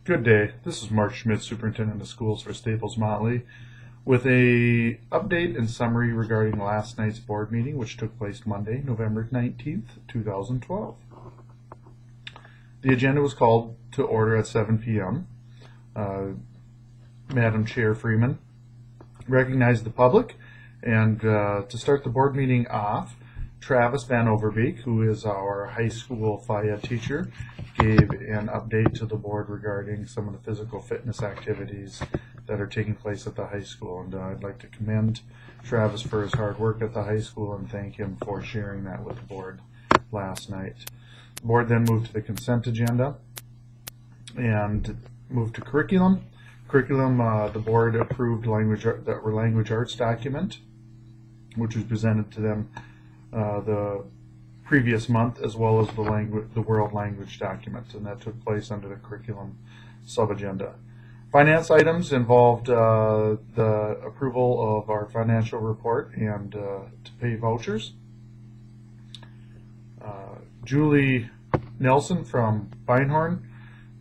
Good day. This is Mark Schmidt, Superintendent of Schools for Staples Motley, with a update and summary regarding last night's board meeting, which took place Monday, November 19th, 2012. The agenda was called to order at 7 p.m. Madam Chair Freeman recognized the public, and to start the board meeting off, Travis Van Overbeek, who is our high school Phy Ed teacher, gave an update to the board regarding some of the physical fitness activities that are taking place at the high school. And I'd like to commend Travis for his hard work at the high school and thank him for sharing that with the board last night. The board then moved to the consent agenda and moved to curriculum. The board approved the language arts document, which was presented to them the previous month, as well as the world language document, and that took place under the curriculum sub-agenda. Finance items involved the approval of our financial report and to pay vouchers. Julie Nelson from Beinhorn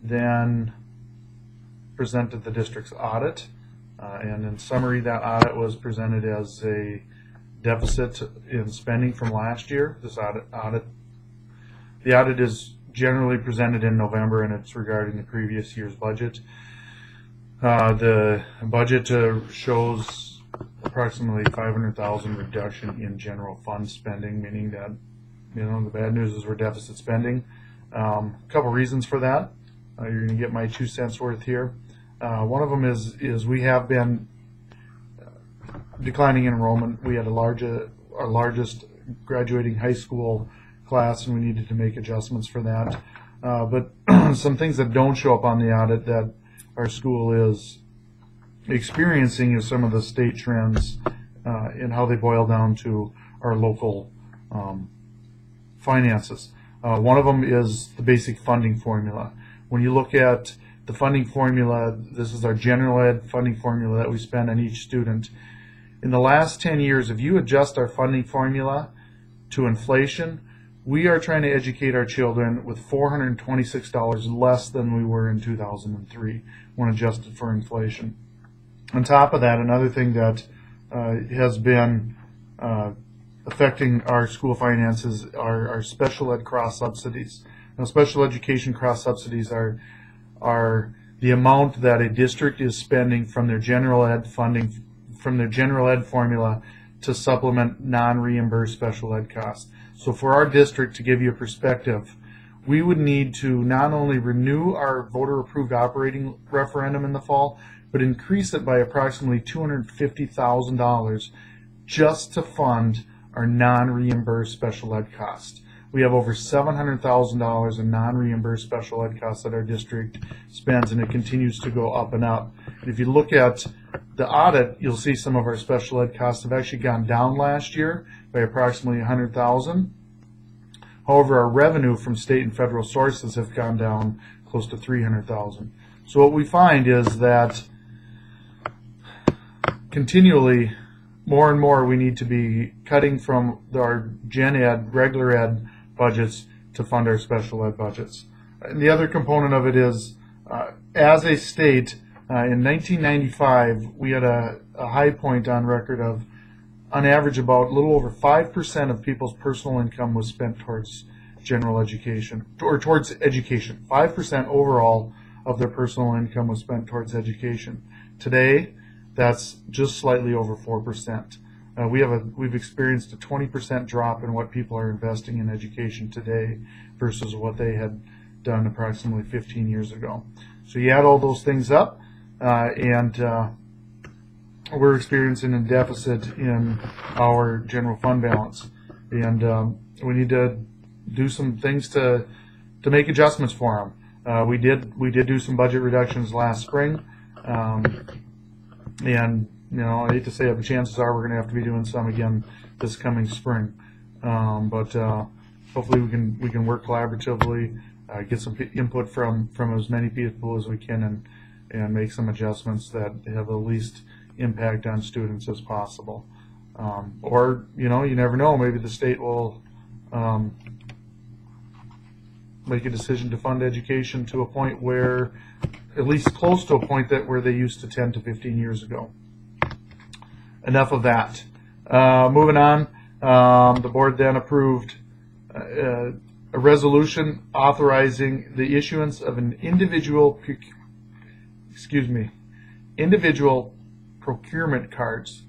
then presented the district's audit, and in summary, that audit was presented as a deficit in spending from last year. The audit is generally presented in November, and it's regarding the previous year's budget. The budget shows approximately $500,000 reduction in general fund spending, meaning that the bad news is we're deficit spending. A couple reasons for that. You're going to get my 2 cents worth here. One of them is we have been declining enrollment. We had our largest graduating high school class, and we needed to make adjustments for that. But some things that don't show up on the audit that our school is experiencing is some of the state trends and how they boil down to our local finances. One of them is the basic funding formula. When you look at the funding formula, this is our general ed funding formula that we spend on each student. In the last 10 years, if you adjust our funding formula to inflation, we are trying to educate our children with $426 less than we were in 2003 when adjusted for inflation. On top of that, another thing that has been affecting our school finances are our special ed cross subsidies. Now, special education cross subsidies are the amount that a district is spending from their general ed funding, from their general ed formula to supplement non-reimbursed special ed costs. So for our district, to give you a perspective, we would need to not only renew our voter-approved operating referendum in the fall, but increase it by approximately $250,000 just to fund our non-reimbursed special ed costs. We have over $700,000 in non-reimbursed special ed costs that our district spends, and it continues to go up and up. And if you look at the audit, you'll see some of our special ed costs have actually gone down last year by approximately $100,000. However, our revenue from state and federal sources have gone down close to $300,000. So what we find is that continually, more and more, we need to be cutting from our gen ed, regular ed budgets to fund our special ed budgets. And the other component of it is, as a state, in 1995, we had a high point on record of, on average, about a little over 5% of people's personal income was spent towards general education, or towards education. 5% overall of their personal income was spent towards education. Today, that's just slightly over 4%. We've experienced a 20% drop in what people are investing in education today versus what they had done approximately 15 years ago. So you add all those things up, and we're experiencing a deficit in our general fund balance, and we need to do some things to make adjustments for them. We did do some budget reductions last spring, and I hate to say it, but chances are we're going to have to be doing some again this coming spring. But hopefully we can work collaboratively, get some input from as many people as we can, and make some adjustments that have the least impact on students as possible. Or you never know, maybe the state will make a decision to fund education to a point where, at least close to a point that where they used to 10 to 15 years ago. Enough of that. Moving on, the board then approved a resolution authorizing the issuance of an individual procurement cards.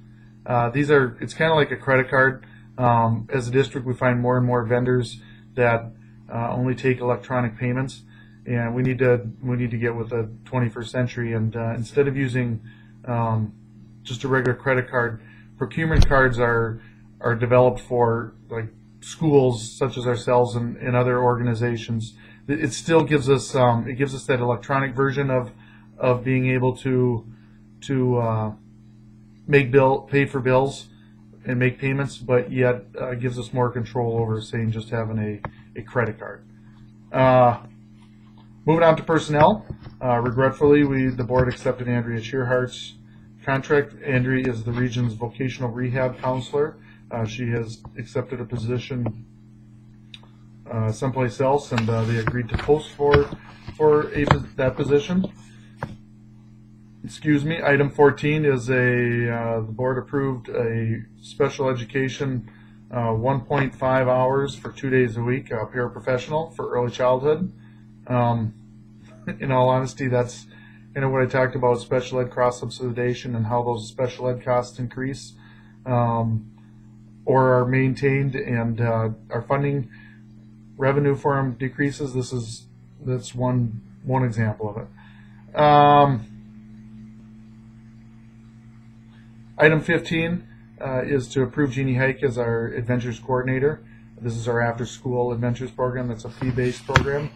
It's kind of like a credit card. As a district, we find more and more vendors that only take electronic payments, and we need to get with the 21st century. And instead of using just a regular credit card, procurement cards are developed for like schools such as ourselves and other organizations. It still gives us that electronic version of being able to pay for bills and make payments, but yet gives us more control over, saying, just having a credit card. Moving on to personnel. Regretfully, the board accepted Andrea Shearhart's contract. Andrea is the region's vocational rehab counselor. She has accepted a position someplace else, and they agreed to post for that position. Excuse me. Item 14 is the board approved a special education 1.5 hours for 2 days a week, paraprofessional for early childhood. In all honesty, that's kind of what I talked about, special ed cross-subsidization and how those special ed costs increase or are maintained, and our funding revenue for them decreases. That's one example of it. Item 15 is to approve Jeannie Hike as our Adventures Coordinator. This is our after-school Adventures program. That's a fee-based program.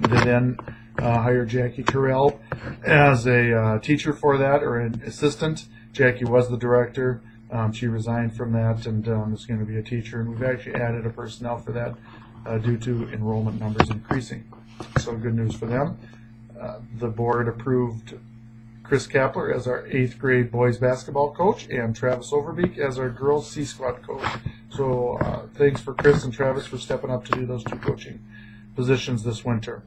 They then hired Jackie Terrell as a teacher for that, or an assistant. Jackie was the director. She resigned from that and is going to be a teacher. And we've actually added a personnel for that due to enrollment numbers increasing. So good news for them. The board approved Chris Kapler as our 8th grade boys basketball coach and Travis Overbeek as our girls C-squad coach. So thanks for Chris and Travis for stepping up to do those 2 coaching positions this winter.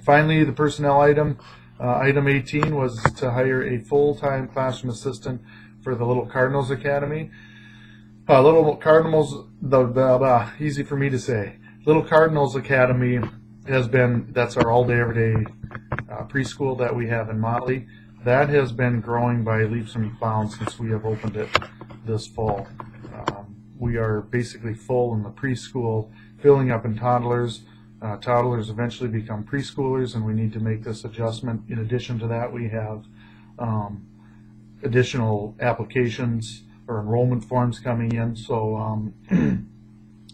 Finally, the personnel item 18 was to hire a full-time classroom assistant for the Little Cardinals Academy. Little Cardinals, easy for me to say. Little Cardinals Academy that's our all-day, everyday preschool that we have in Motley. That has been growing by leaps and bounds since we have opened it this fall. We are basically full in the preschool, filling up in toddlers. Toddlers eventually become preschoolers, and we need to make this adjustment. In addition to that, we have additional applications or enrollment forms coming in, so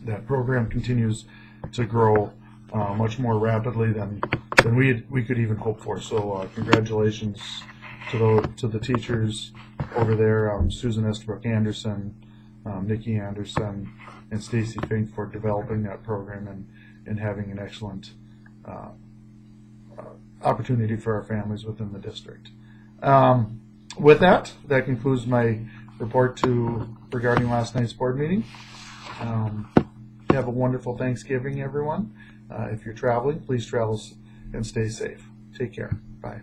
that program continues to grow much more rapidly than we could even hope for. So congratulations to the teachers over there, Susan Estabrook Anderson, Nikki Anderson, and Stacy Fink for developing that program and having an excellent opportunity for our families within the district. With that concludes my report regarding last night's board meeting. Have a wonderful Thanksgiving, everyone. If you're traveling, please travel and stay safe. Take care. Bye.